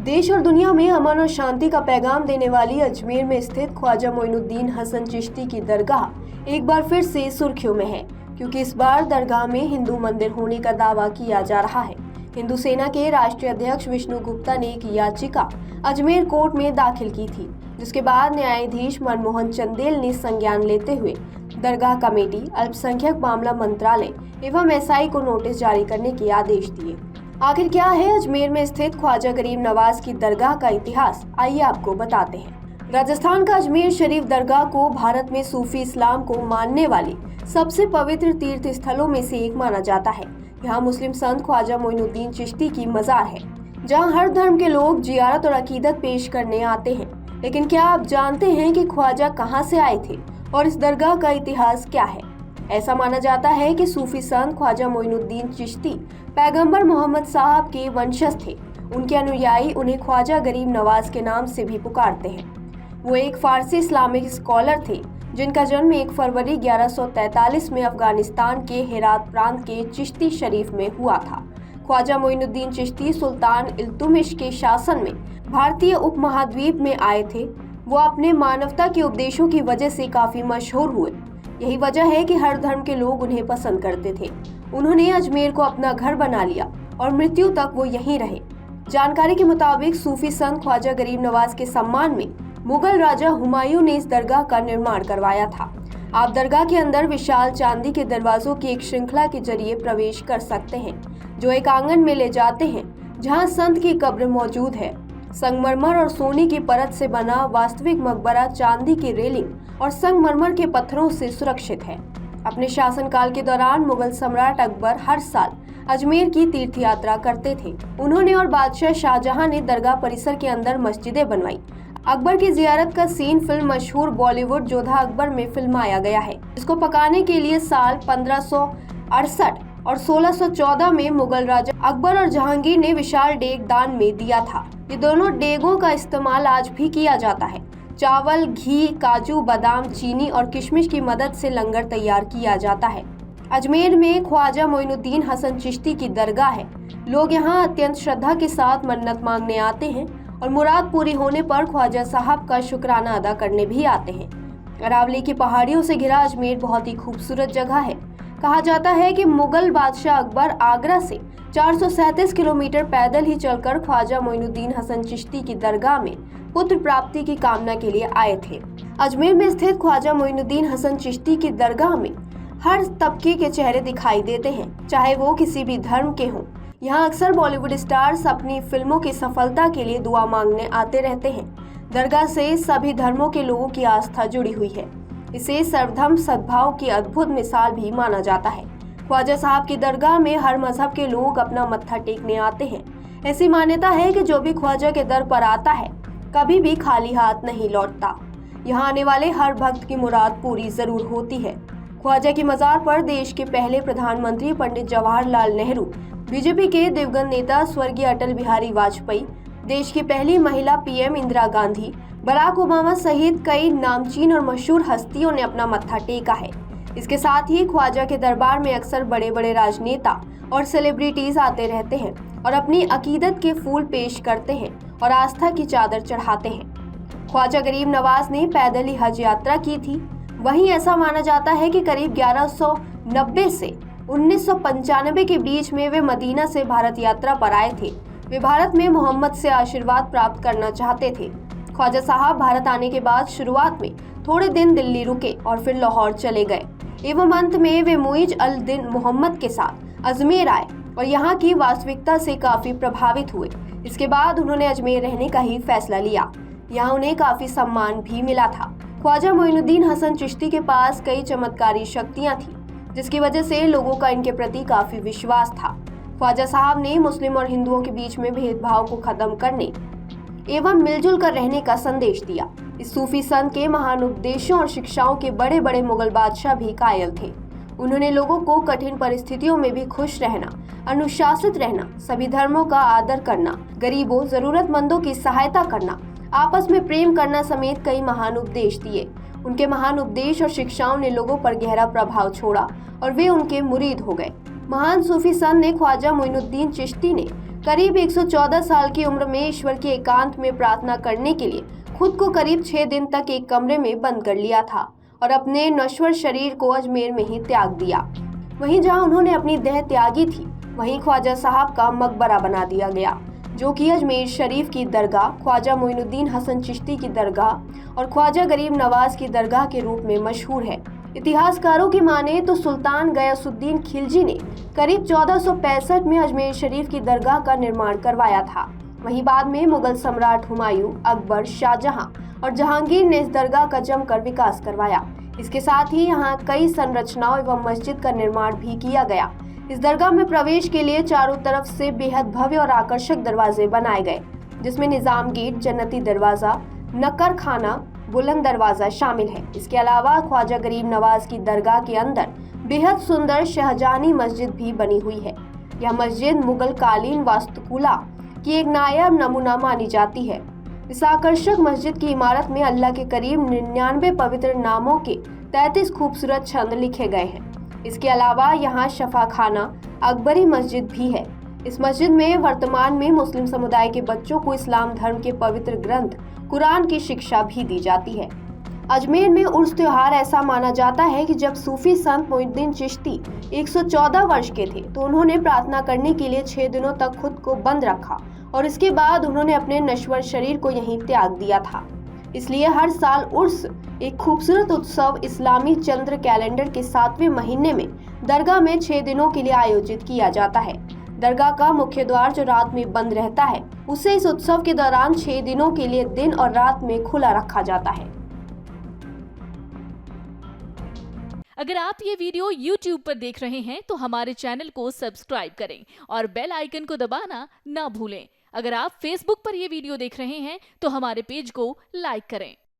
देश और दुनिया में अमन और शांति का पैगाम देने वाली अजमेर में स्थित ख्वाजा मोइनुद्दीन हसन चिश्ती की दरगाह एक बार फिर से सुर्खियों में है, क्योंकि इस बार दरगाह में हिंदू मंदिर होने का दावा किया जा रहा है। हिंदू सेना के राष्ट्रीय अध्यक्ष विष्णु गुप्ता ने एक याचिका अजमेर कोर्ट में दाखिल की थी, जिसके बाद न्यायाधीश मनमोहन चंदेल ने संज्ञान लेते हुए दरगाह कमेटी, अल्पसंख्यक मामला मंत्रालय एवं एसआई को नोटिस जारी करने के आदेश दिए। आखिर क्या है अजमेर में स्थित ख्वाजा गरीब नवाज की दरगाह का इतिहास, आइए आपको बताते हैं। राजस्थान का अजमेर शरीफ दरगाह को भारत में सूफी इस्लाम को मानने वाले सबसे पवित्र तीर्थ स्थलों में से एक माना जाता है। यहाँ मुस्लिम संत ख्वाजा मोइनुद्दीन चिश्ती की मजार है, जहाँ हर धर्म के लोग जियारत और अकीदत पेश करने आते हैं। लेकिन क्या आप जानते हैं कि ख्वाजा कहाँ से आए थे और इस दरगाह का इतिहास क्या है? ऐसा माना जाता है कि सूफी संत ख्वाजा मोइनुद्दीन चिश्ती पैगंबर मोहम्मद साहब के वंशज थे। उनके अनुयायी उन्हें ख्वाजा गरीब नवाज के नाम से भी पुकारते हैं। वो एक फारसी इस्लामिक स्कॉलर थे, जिनका जन्म 1 फरवरी 1143 में अफगानिस्तान के हेरात प्रांत के चिश्ती शरीफ में हुआ था। ख्वाजा मोइनुद्दीन चिश्ती सुल्तान इल्तुमिश के शासन में भारतीय उपमहाद्वीप में आए थे। वो अपने मानवता के उपदेशों की वजह से काफी मशहूर हुए। यही वजह है कि हर धर्म के लोग उन्हें पसंद करते थे। उन्होंने अजमेर को अपना घर बना लिया और मृत्यु तक वो यहीं रहे। जानकारी के मुताबिक सूफी संत ख्वाजा गरीब नवाज के सम्मान में मुगल राजा हुमायूं ने इस दरगाह का निर्माण करवाया था। आप दरगाह के अंदर विशाल चांदी के दरवाजों की एक श्रृंखला के जरिए प्रवेश कर सकते हैं, जो एक आंगन में ले जाते हैं, जहां संत की कब्र मौजूद है। संगमरमर और सोने की परत से बना वास्तविक मकबरा चांदी की रेलिंग और संगमरमर के पत्थरों से सुरक्षित है। अपने शासनकाल के दौरान मुगल सम्राट अकबर हर साल अजमेर की तीर्थ यात्रा करते थे। उन्होंने और बादशाह शाहजहां ने दरगाह परिसर के अंदर मस्जिदें बनवाई। अकबर की जियारत का सीन फिल्म मशहूर बॉलीवुड जोधा अकबर में फिल्माया गया है, जिसको पकाने के लिए साल 1568 और 1614 में मुगल राजा अकबर और जहांगीर ने विशाल डेग दान में दिया था। ये दोनों डेगों का इस्तेमाल आज भी किया जाता है। चावल, घी, काजू, बादाम, चीनी और किशमिश की मदद से लंगर तैयार किया जाता है। अजमेर में ख्वाजा मोइनुद्दीन हसन चिश्ती की दरगाह है। लोग यहाँ अत्यंत श्रद्धा के साथ मन्नत मांगने आते हैं और मुराद पूरी होने पर ख्वाजा साहब का शुक्राना अदा करने भी आते हैं। अरावली की पहाड़ियों से घिरा अजमेर बहुत ही खूबसूरत जगह है। कहा जाता है कि मुगल बादशाह अकबर आगरा से 437 किलोमीटर पैदल ही चलकर ख्वाजा मोइनुद्दीन हसन चिश्ती की दरगाह में पुत्र प्राप्ति की कामना के लिए आए थे। अजमेर में स्थित ख्वाजा मोइनुद्दीन हसन चिश्ती की दरगाह में हर तबके के चेहरे दिखाई देते हैं, चाहे वो किसी भी धर्म के हों। यहाँ अक्सर बॉलीवुड स्टार्स अपनी फिल्मों की सफलता के लिए दुआ मांगने आते रहते हैं। दरगाह से सभी धर्मों के लोगों की आस्था जुड़ी हुई है। इसे सर्वधर्म सद्भाव की अद्भुत मिसाल भी माना जाता है। ख्वाजा साहब की दरगाह में हर मजहब के लोग अपना मत्था टेकने आते हैं। ऐसी मान्यता है कि जो भी ख्वाजा के दर पर आता है, कभी भी खाली हाथ नहीं लौटता। यहाँ आने वाले हर भक्त की मुराद पूरी जरूर होती है। ख्वाजा की मजार पर देश के पहले प्रधानमंत्री पंडित जवाहरलाल नेहरू, बीजेपी के दिवंगत नेता स्वर्गीय अटल बिहारी वाजपेयी, देश की पहली महिला PM Indira Gandhi, Barack Obama सहित कई नामचीन और मशहूर हस्तियों ने अपना मत्था टेका है। इसके साथ ही ख्वाजा के दरबार में अक्सर बड़े बड़े राजनेता और सेलिब्रिटीज आते रहते हैं और अपनी अकीदत के फूल पेश करते हैं और आस्था की चादर चढ़ाते हैं। ख्वाजा गरीब नवाज ने पैदल ही हज यात्रा की थी। वहीं ऐसा माना जाता है कि करीब 1190 से 1995 के बीच में वे मदीना से भारत यात्रा पर आए थे। वे भारत में मोहम्मद से आशीर्वाद प्राप्त करना चाहते थे। ख्वाजा साहब भारत आने के बाद शुरुआत में थोड़े दिन दिल्ली रुके और फिर लाहौर चले गए एवं अंत में वे मुइज अल दिन मोहम्मद के साथ अजमेर आए और यहाँ की वास्तविकता से काफी प्रभावित हुए। इसके बाद उन्होंने अजमेर रहने का ही फैसला लिया। यहाँ उन्हें काफी सम्मान भी मिला था। ख्वाजा मोइनुद्दीन हसन चिश्ती के पास कई चमत्कारी शक्तियाँ थी, जिसकी वजह से लोगों का इनके प्रति काफी विश्वास था। ख्वाजा साहब ने मुस्लिम और हिंदुओं के बीच में भेदभाव को खत्म करने एवं मिलजुल कर रहने का संदेश दिया। इस सूफी संत के महान उपदेशों और शिक्षाओं के बड़े बड़े मुगल बादशाह भी कायल थे। उन्होंने लोगों को कठिन परिस्थितियों में भी खुश रहना, अनुशासित रहना, सभी धर्मों का आदर करना, गरीबों जरूरतमंदों की सहायता करना, आपस में प्रेम करना समेत कई महान उपदेश दिए। उनके महान उपदेश और शिक्षाओं ने लोगों पर गहरा प्रभाव छोड़ा और वे उनके मुरीद हो गए। महान सूफी संत ने ख्वाजा मोइनुद्दीन चिश्ती ने करीब 114 साल की उम्र में ईश्वर के एकांत में प्रार्थना करने के लिए खुद को करीब 6 दिन तक एक कमरे में बंद कर लिया था और अपने नश्वर शरीर को अजमेर में ही त्याग दिया। वहीं जहां उन्होंने अपनी देह त्यागी थी, वहीं ख्वाजा साहब का मकबरा बना दिया गया, जो कि अजमेर शरीफ की दरगाह, ख्वाजा मोइनुद्दीन हसन चिश्ती की दरगाह और ख्वाजा गरीब नवाज की दरगाह के रूप में मशहूर है। इतिहासकारों की माने तो सुल्तान गयासुद्दीन खिलजी ने करीब 1465 में अजमेर शरीफ की दरगाह का निर्माण करवाया था। वहीं बाद में मुगल सम्राट हुमायूं, अकबर, शाहजहां और जहांगीर ने इस दरगाह का जमकर विकास करवाया। इसके साथ ही यहाँ कई संरचनाओं एवं मस्जिद का निर्माण भी किया गया। इस दरगाह में प्रवेश के लिए चारों तरफ से बेहद भव्य और आकर्षक दरवाजे बनाए गए, जिसमें निजाम गेट, जन्नती दरवाजा, नक्कर खाना, बुलंद दरवाजा शामिल है। इसके अलावा ख्वाजा गरीब नवाज की दरगाह के अंदर बेहद सुंदर शाहजहानी मस्जिद भी बनी हुई है। यह मस्जिद मुगल कालीन वास्तुकला की एक नायाब नमूना मानी जाती है। इस आकर्षक मस्जिद की इमारत में अल्लाह के करीब 99 पवित्र नामों के 33 खूबसूरत छंद लिखे गए हैं। इसके अलावा यहाँ शफा खाना, अकबरी मस्जिद भी है। इस मस्जिद में वर्तमान में मुस्लिम समुदाय के बच्चों को इस्लाम धर्म के पवित्र ग्रंथ कुरान की शिक्षा भी दी जाती है। अजमेर में उर्स त्योहार ऐसा माना जाता है कि जब सूफी संत मोइनुद्दीन चिश्ती 114 वर्ष के थे तो उन्होंने प्रार्थना करने के लिए 6 दिनों तक खुद को बंद रखा और इसके बाद उन्होंने अपने नश्वर शरीर को यहीं त्याग दिया था। इसलिए हर साल उर्स, एक खूबसूरत उत्सव, इस्लामी चंद्र कैलेंडर के 7वें महीने में दरगाह में 6 दिनों के लिए आयोजित किया जाता है। दरगाह का मुख्य द्वार जो रात में बंद रहता है, उसे इस उत्सव के दौरान 6 दिनों के लिए दिन और रात में खुला रखा जाता है। अगर आप ये वीडियो YouTube पर देख रहे हैं तो हमारे चैनल को सब्सक्राइब करें और बेल आइकन को दबाना ना भूलें। अगर आप Facebook पर ये वीडियो देख रहे हैं तो हमारे पेज को लाइक करें।